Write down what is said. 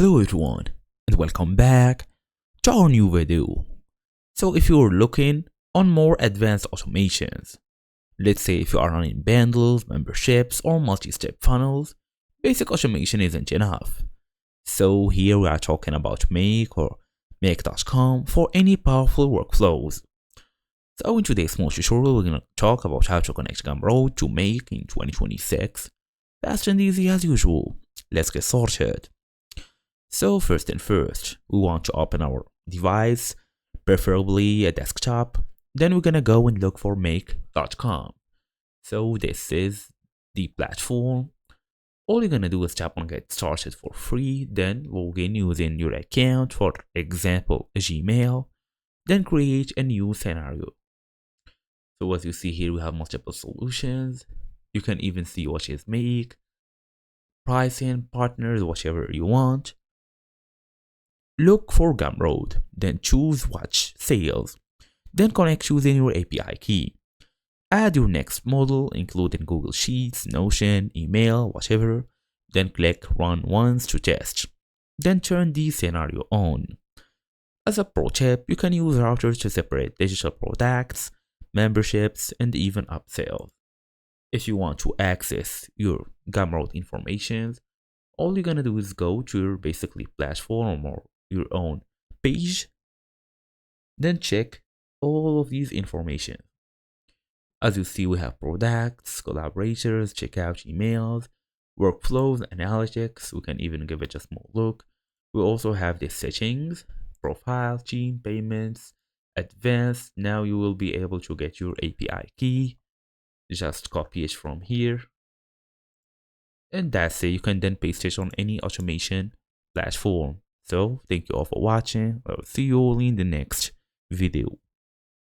Hello everyone and welcome back to our new video. So if you're looking on more advanced automations, let's say if you are running bundles, memberships or multi-step funnels, basic automation isn't enough. So here we are talking about Make or Make.com for any powerful workflows. So in today's small tutorial, we're going to talk about how to connect Gumroad to Make in 2026. Fast and easy as usual. Let's get started. So first, we want to open our device, preferably a desktop. Then we're gonna go and look for make.com. So this is the platform. All you're gonna do is tap on get started for free, then log in using your account, for example, Gmail, then create a new scenario. So as you see here, we have multiple solutions. You can even see what is Make, pricing, partners, whatever you want. Look for Gumroad, then choose Watch Sales, then connect using your API key. Add your next model, including Google Sheets, Notion, email, whatever, then click Run Once to test. Then turn the scenario on. As a pro tip, you can use routers to separate digital products, memberships, and even upsells. If you want to access your Gumroad information, all you're gonna do is go to your basically platform or your own page, then check all of these information. As you see, we have products, collaborators, checkout emails, workflows, analytics. We can even give it a small look. We also have the settings, profile, team, payments, advanced. Now you will be able to get your API key. Just copy it from here. And that's it. You can then paste it on any automation platform. So thank you all for watching. I will see you all in the next video.